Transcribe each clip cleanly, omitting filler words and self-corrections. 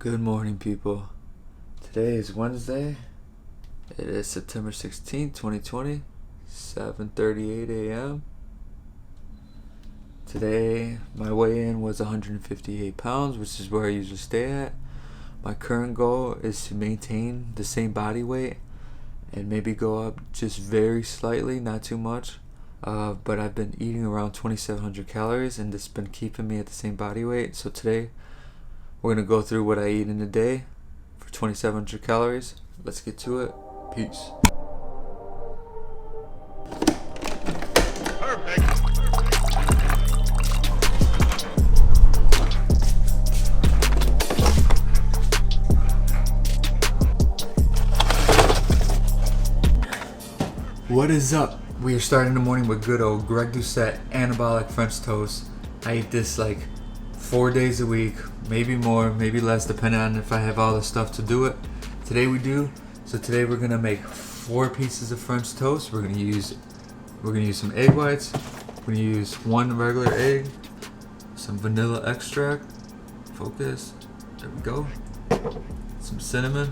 Good morning, people. Today is Wednesday. It is September 16th, 2020, 7:38 a.m. Today, my weigh-in was 158 pounds, which is where I usually stay at. My current goal is to maintain the same body weight and maybe go up just very slightly, not too much. But I've been eating around 2,700 calories, and this has been keeping me at the same body weight. So today, we're going to go through what I eat in a day for 2,700 calories. Let's get to it. Peace. Perfect. What is up? We are starting the morning with good old Doucette Anabolic French toast. I eat this like 4 days a week, maybe more, maybe less, depending on if I have all the stuff to do it. Today we do. So today we're gonna make 4 pieces of French toast. We're gonna use some egg whites. We're gonna use 1 regular egg, some vanilla extract. Focus. There we go. Some cinnamon.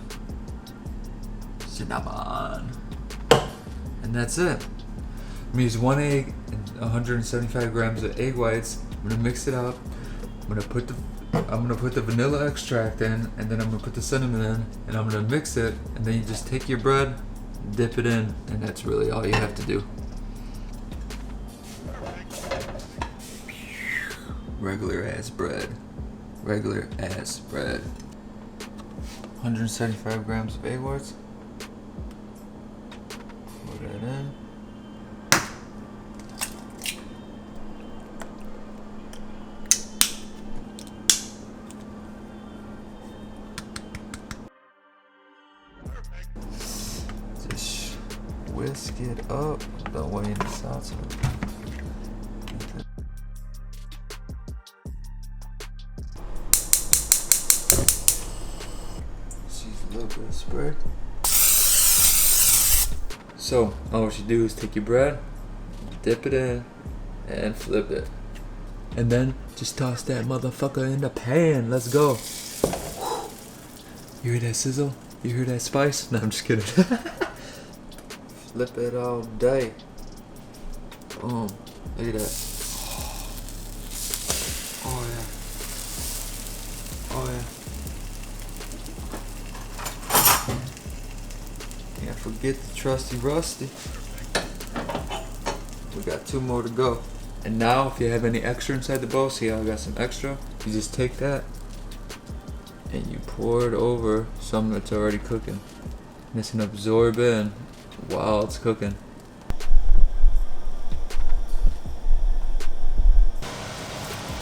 And that's it. I'm gonna use 1 egg and 175 grams of egg whites. I'm gonna mix it up. I'm gonna put the vanilla extract in, and then I'm gonna put the cinnamon in, and I'm gonna mix it, and then you just take your bread, dip it in, and that's really all you have to do. Regular ass bread. 175 grams of egg whites. Put that in. Just whisk it up. Don't weigh this out. Just use a little bit of spray. So all what you do is take your bread, dip it in, and flip it, and then just toss that motherfucker in the pan. Let's go. You hear that sizzle? You hear that spice? No, I'm just kidding. Flip it all day. Boom. Look at that. Oh yeah. Oh yeah. Can't forget the trusty rusty. We got 2 more to go. And now if you have any extra inside the bowl, see how I got some extra? You just take that and you pour it over something that's already cooking. And it's gonna absorb in while it's cooking.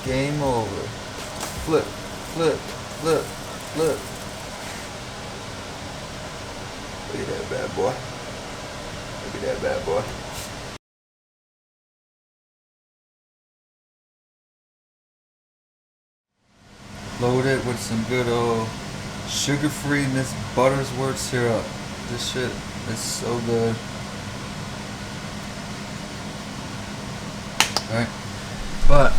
Game over. Flip, flip, flip, flip. Look at that bad boy. Look at that bad boy. Load it with some good old sugar-free Miss Buttersworth syrup. This shit is so good. Alright. But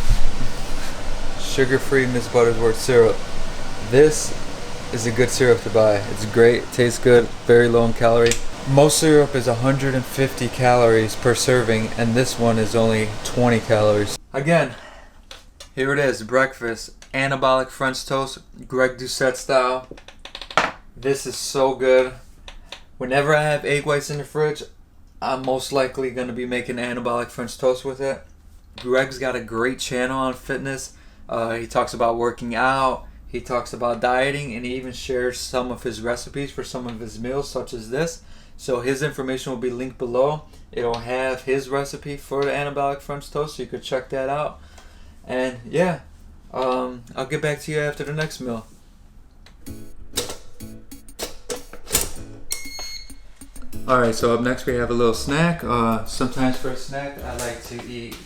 sugar-free Miss Buttersworth syrup. This is a good syrup to buy. It's great, tastes good, very low in calorie. Most syrup is 150 calories per serving, and this one is only 20 calories. Again, here it is, breakfast. Anabolic French toast, Doucette style. This is so good. Whenever I have egg whites in the fridge, I'm most likely going to be making anabolic French toast with it. Greg's got a great channel on fitness. He talks about working out. He talks about dieting, and he even shares some of his recipes for some of his meals, such as this. So his information will be linked below. It'll have his recipe for the anabolic French toast, so you could check that out. And yeah. I'll get back to you after the next meal. Alright, so up next we have a little snack. Sometimes for a snack I like to eat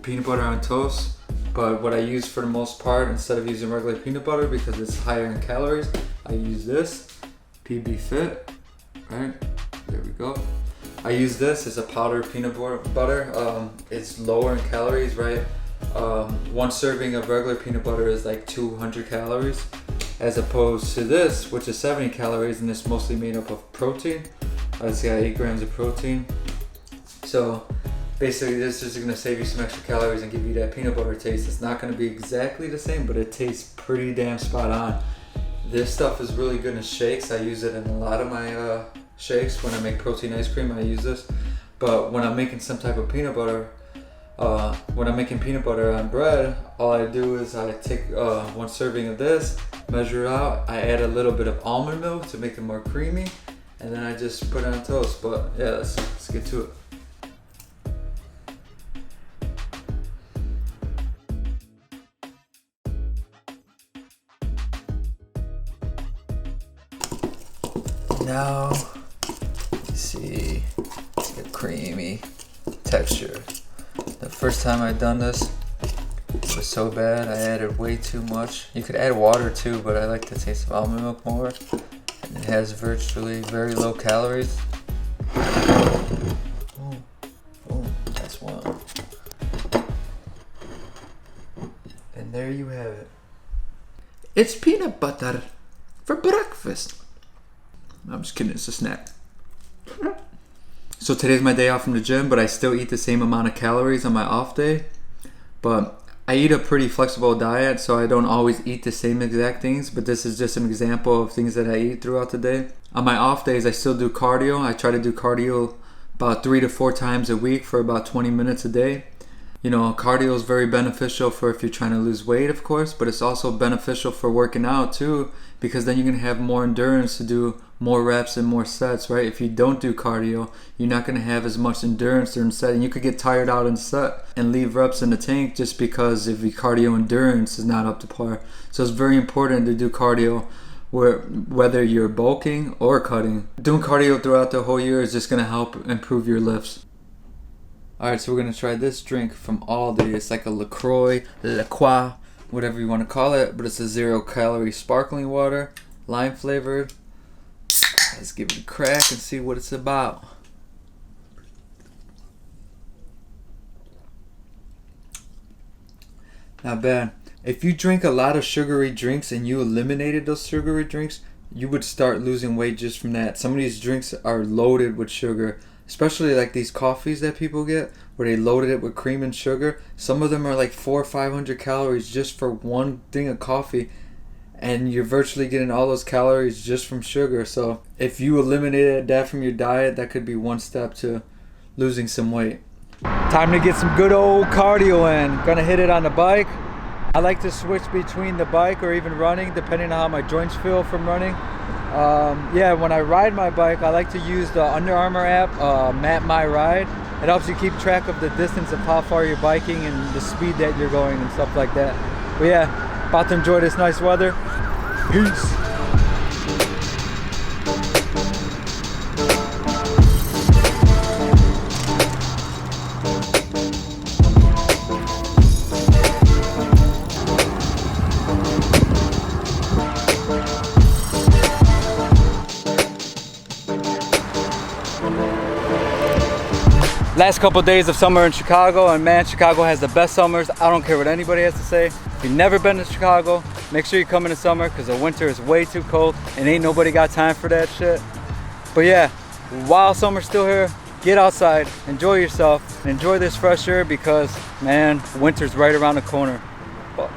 peanut butter on toast. But what I use for the most part, instead of using regular peanut butter because it's higher in calories, I use this PB Fit. Right, there we go. I use this as a powdered peanut butter. It's lower in calories, right? 1 serving of regular peanut butter is like 200 calories. as opposed to this, which is 70 calories, and it's mostly made up of protein. It's got 8 grams of protein. So basically this is gonna save you some extra calories and give you that peanut butter taste. It's not gonna be exactly the same, but it tastes pretty damn spot on. This stuff is really good in shakes. I use it in a lot of my shakes. When I make protein ice cream, I use this. But when I'm making some type of peanut butter, when I'm making peanut butter on bread, all I do is I take 1 serving of this, measure it out, I add a little bit of almond milk to make it more creamy, and then I just put it on toast. But yeah, let's get to it. Now, you see, it's a creamy texture. The first time I done this, it was so bad. I added way too much. You could add water too, but I like the taste of almond milk more. And it has virtually very low calories. Oh, that's one. And there you have it. It's peanut butter for breakfast. I'm just kidding, it's a snack. So today's my day off from the gym, but I still eat the same amount of calories on my off day. But I eat a pretty flexible diet, so I don't always eat the same exact things, but this is just an example of things that I eat throughout the day. On my off days, I still do cardio. I try to do cardio about 3 to 4 times a week for about 20 minutes a day. You know, cardio is very beneficial for if you're trying to lose weight, of course, but it's also beneficial for working out too, because then you're going to have more endurance to do more reps and more sets, right? If you don't do cardio, you're not going to have as much endurance during set, and you could get tired out in set and leave reps in the tank just because if your cardio endurance is not up to par. So it's very important to do cardio whether you're bulking or cutting. Doing cardio throughout the whole year is just going to help improve your lifts. Alright, so we're going to try this drink from Aldi. It's like a LaCroix, whatever you want to call it, but it's a 0-calorie sparkling water, lime flavored. Let's give it a crack and see what it's about. Not bad. If you drink a lot of sugary drinks and you eliminated those sugary drinks, you would start losing weight just from that. Some of these drinks are loaded with sugar, especially like these coffees that people get where they loaded it with cream and sugar. Some of them are like 400 or 500 calories just for one thing of coffee, and you're virtually getting all those calories just from sugar. So if you eliminated that from your diet, that could be one step to losing some weight. Time to get some good old cardio in. Gonna hit it on the bike. I like to switch between the bike or even running depending on how my joints feel from running. Yeah, when I ride my bike, I like to use the Under Armour app, Map My Ride. It helps you keep track of the distance of how far you're biking and the speed that you're going and stuff like that. But yeah, about to enjoy this nice weather. Peace. Last couple days of summer in Chicago, and man, Chicago has the best summers. I don't care what anybody has to say. If you've never been to Chicago, make sure you come in the summer because the winter is way too cold and ain't nobody got time for that shit. But yeah, while summer's still here, get outside, enjoy yourself, and enjoy this fresh air because man, winter's right around the corner. But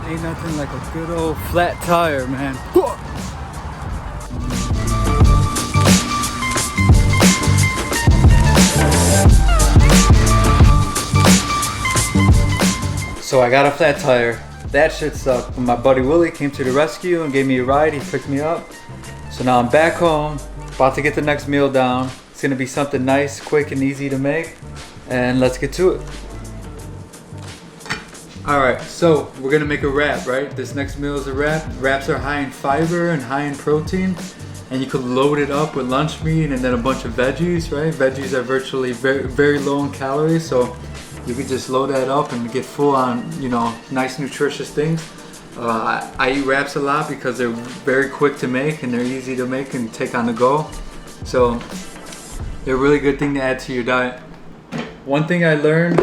ain't nothing like a good old flat tire, man. So I got a flat tire. That shit sucked. But my buddy Willie came to the rescue and gave me a ride. He picked me up. So now I'm back home, about to get the next meal down. It's gonna be something nice, quick, and easy to make. And let's get to it. Alright, so we're gonna make a wrap, right? This next meal is a wrap. Wraps are high in fiber and high in protein. And you could load it up with lunch meat and then a bunch of veggies, right? Veggies are virtually very low in calories, so you could just load that up and get full on, you know, nice nutritious things. I eat wraps a lot because they're very quick to make and they're easy to make and take on the go. So they're a really good thing to add to your diet. One thing I learned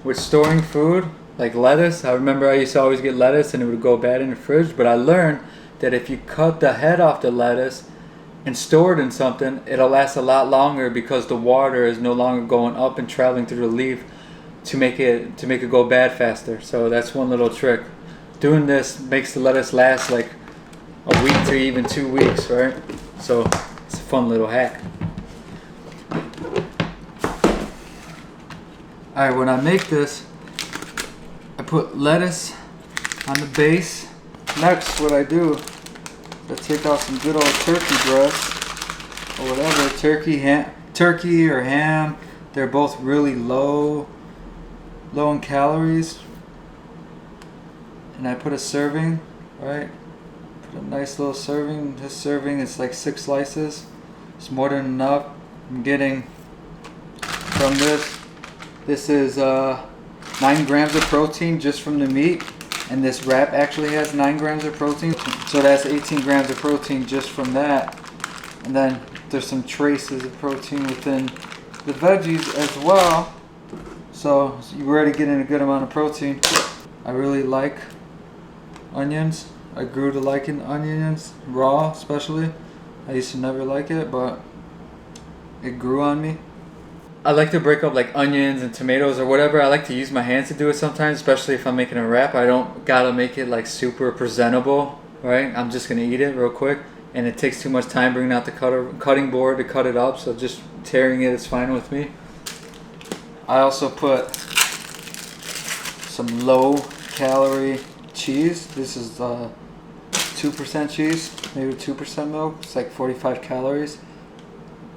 with storing food like lettuce. I remember I used to always get lettuce and it would go bad in the fridge, but I learned that if you cut the head off the lettuce and store it in something, it'll last a lot longer because the water is no longer going up and traveling through the leaf to make it go bad faster. So that's one little trick. Doing this makes the lettuce last like a week to even 2 weeks, right? So it's a fun little hack. Alright, when I make this, I put lettuce on the base. Next, what I do, I take out some good old turkey breast or whatever, turkey or ham. They're both really low in calories. And I put a serving, right? Put a nice little serving. This serving is like 6 slices. It's more than enough. I'm getting from this. This is 9 grams of protein just from the meat. And this wrap actually has 9 grams of protein. So that's 18 grams of protein just from that. And then there's some traces of protein within the veggies as well. So you're already getting a good amount of protein. I really like onions. I grew to liking onions, raw especially. I used to never like it, but it grew on me. I like to break up like onions and tomatoes or whatever. I like to use my hands to do it sometimes, especially if I'm making a wrap. I don't gotta make it like super presentable, right? I'm just gonna eat it real quick, and it takes too much time bringing out the cutting board to cut it up, so just tearing it is fine with me. I also put some low calorie cheese. This is 2% cheese, maybe 2% milk. It's like 45 calories.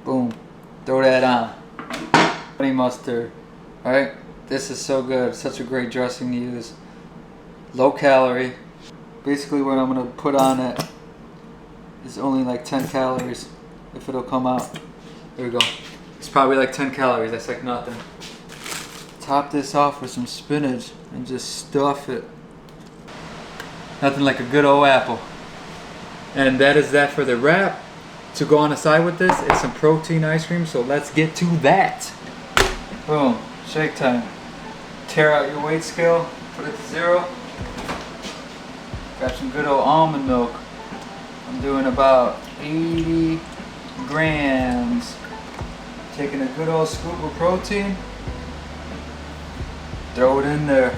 Boom, throw that on. Honey mustard. Alright, this is so good. Such a great dressing to use. Low calorie. Basically what I'm going to put on it is only like 10 calories if it'll come out. There we go. It's probably like 10 calories. That's like nothing. Top this off with some spinach and just stuff it. Nothing like a good old apple. And that is that for the wrap. To go on the side with this is some protein ice cream, so let's get to that. Boom, shake time. Tear out your weight scale, put it to 0. Got some good old almond milk. I'm doing about 80 grams. Taking a good old scoop of protein. Throw it in there.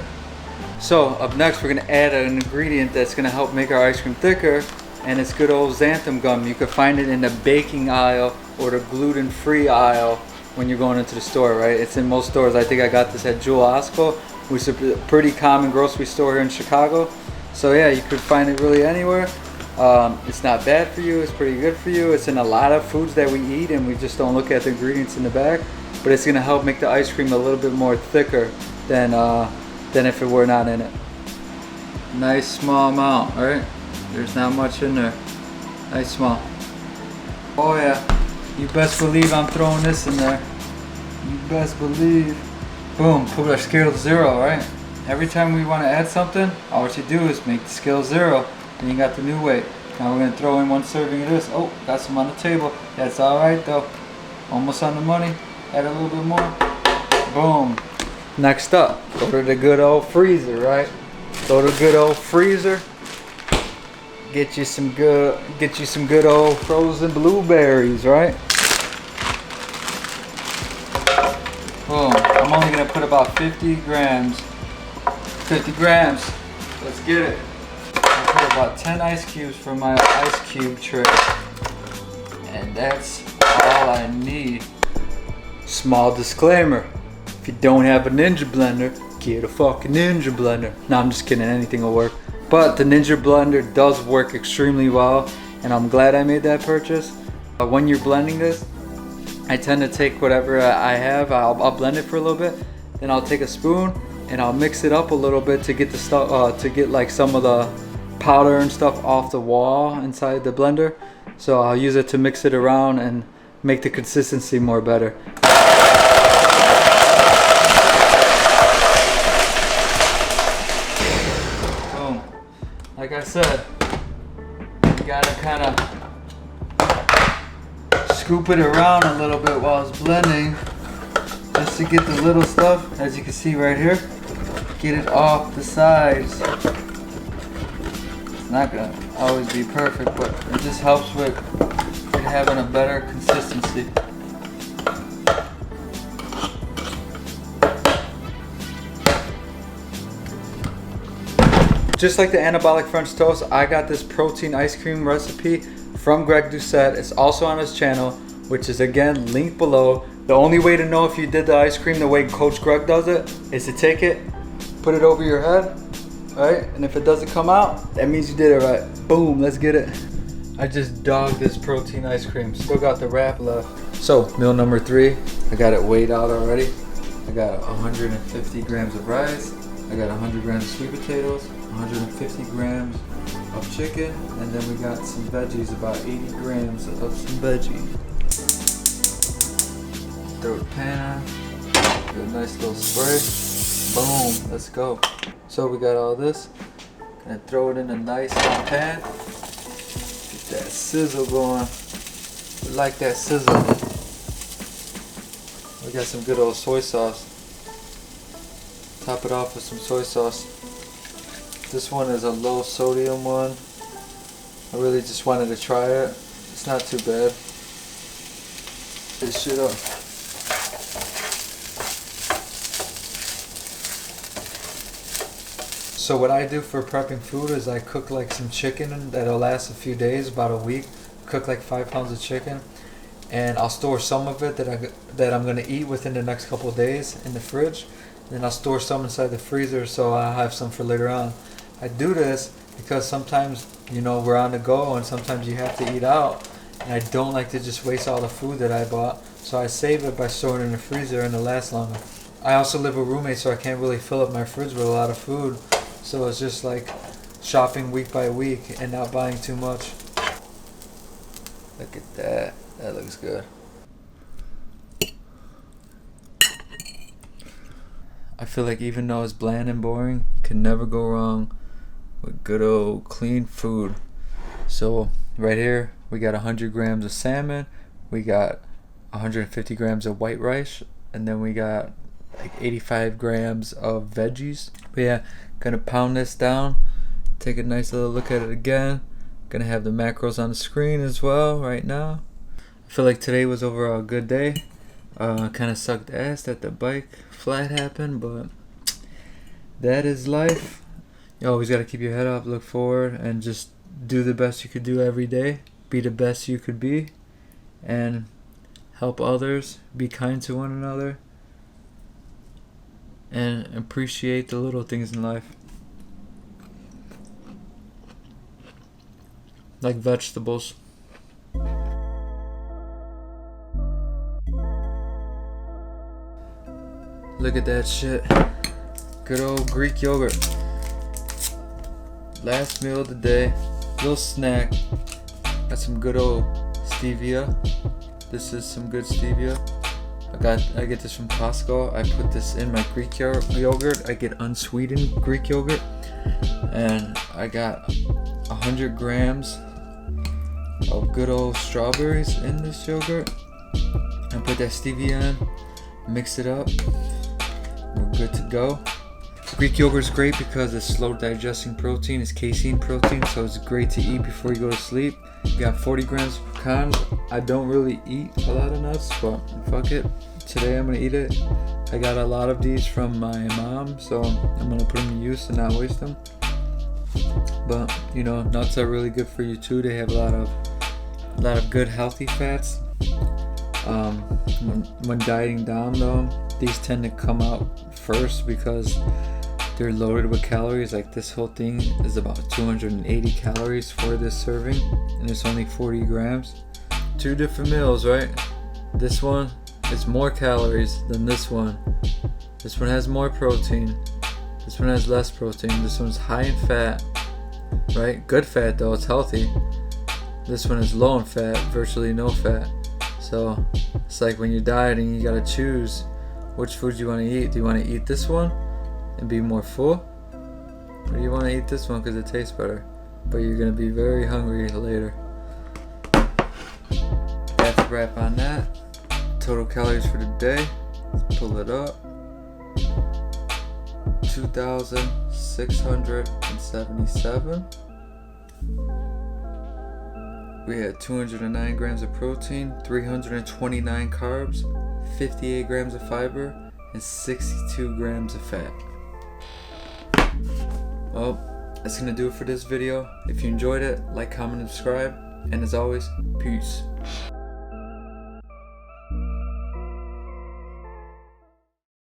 So up next we're gonna add an ingredient that's gonna help make our ice cream thicker, and it's good old xanthan gum. You can find it in the baking aisle or the gluten-free aisle when you're going into the store, right? It's in most stores. I think I got this at Jewel Osco, which is a pretty common grocery store here in Chicago. So yeah, you could find it really anywhere. It's not bad for you, it's pretty good for you. It's in a lot of foods that we eat and we just don't look at the ingredients in the back, but it's gonna help make the ice cream a little bit more thicker than if it were not in it. Nice small amount, alright? There's not much in there. Nice small. Oh yeah, you best believe I'm throwing this in there. You best believe. Boom, put our scale to 0, right? Every time we want to add something, all what you do is make the scale 0, and you got the new weight. Now we're going to throw in 1 serving of this. Oh, got some on the table. That's alright though. Almost on the money. Add a little bit more. Boom. Next up, go to the good old freezer, right? Go to the good old freezer. Get you some good old frozen blueberries, right? Boom. I'm only gonna put about 50 grams. 50 grams. Let's get it. I put about 10 ice cubes for my ice cube tray. And that's all I need. Small disclaimer. If you don't have a Ninja blender, get a fucking Ninja blender. No, I'm just kidding. Anything will work. But the Ninja blender does work extremely well, and I'm glad I made that purchase. When you're blending this, I tend to take whatever I have, I'll blend it for a little bit, then I'll take a spoon and I'll mix it up a little bit to get the stuff, to get like some of the powder and stuff off the wall inside the blender. So I'll use it to mix it around and make the consistency more better. Like I said, you gotta kind of scoop it around a little bit while it's blending, just to get the little stuff, as you can see right here. get it off the sides. It's not gonna always be perfect, but it just helps with it having a better consistency. Just like the Anabolic French Toast, I got this protein ice cream recipe from Doucette. It's also on his channel, which is again linked below. The only way to know if you did the ice cream the way Coach Greg does it is to take it, put it over your head, right? And if it doesn't come out, that means you did it right. Boom, let's get it. I just dogged this protein ice cream. Still got the wrap left. So, meal number 3, I got it weighed out already. I got 150 grams of rice. I got 100 grams of sweet potatoes, 150 grams of chicken, and then we got some veggies, about 80 grams of some veggie. Throw the pan on, do a nice little spray. Boom, let's go. So we got all this. Gonna throw it in a nice hot pan. Get that sizzle going. We like that sizzle. We got some good old soy sauce. Top it off with some soy sauce. This one is a low sodium one. I really just wanted to try it. It's not too bad. This shit up. So what I do for prepping food is I cook like some chicken that'll last a few days, about a week. Cook like 5 pounds of chicken, and I'll store some of it that I'm gonna eat within the next couple of days in the fridge. Then I'll store some inside the freezer so I'll have some for later on. I do this because sometimes, you know, we're on the go and sometimes you have to eat out, and I don't like to just waste all the food that I bought, so I save it by storing it in the freezer and it'll last longer. I also live with roommates, so I can't really fill up my fridge with a lot of food, so it's just like shopping week by week and not buying too much. Look at that, that looks good. I feel like even though it's bland and boring, you can never go wrong with good old clean food. So right here we got 100 grams of salmon, we got 150 grams of white rice, and then we got like 85 grams of veggies. But yeah, gonna pound this down, take a nice little look at it again. Gonna have the macros on the screen as well right now. I feel like today was overall a good day. Kind of sucked ass that the bike flat happened, but that is life. You always got to keep your head up, look forward, and just do the best you could do every day. Be the best you could be, and help others. Be kind to one another, and appreciate the little things in life, like vegetables. Look at that shit. Good old Greek yogurt. Last meal of the day. Little snack. Got some good old stevia. This is some good stevia. I get this from Costco. I put this in my Greek yogurt. I get unsweetened Greek yogurt. And I got 100 grams of good old strawberries in this yogurt. I put that stevia in. Mix it up. We're good to go. Greek yogurt is great because it's slow digesting protein. It's casein protein, so it's great to eat before you go to sleep. You got 40 grams of pecans. I don't really eat a lot of nuts, but fuck it. Today I'm gonna eat it. I got a lot of these from my mom, so I'm gonna put them to use and not waste them. But you know, nuts are really good for you too. They have a lot of good healthy fats. When dieting down though, these tend to come out first because they're loaded with calories. Like this whole thing is about 280 calories for this serving, and it's only 40 grams. 2 different meals, right? This one is more calories than this one. This one has more protein. This one has less protein. This one's high in fat, right? Good fat though, it's healthy. This one is low in fat, virtually no fat. So it's like when you're dieting, you gotta choose which food you want to eat. Do you want to eat this one and be more full, or do you want to eat this one because it tastes better, but you're gonna be very hungry later? That's a wrap on that. Total calories for the day. Let's pull it up. 2,677. We had 209 grams of protein, 329 carbs, 58 grams of fiber, and 62 grams of fat. Well, that's gonna do it for this video. If you enjoyed it, like, comment, and subscribe. And as always, peace.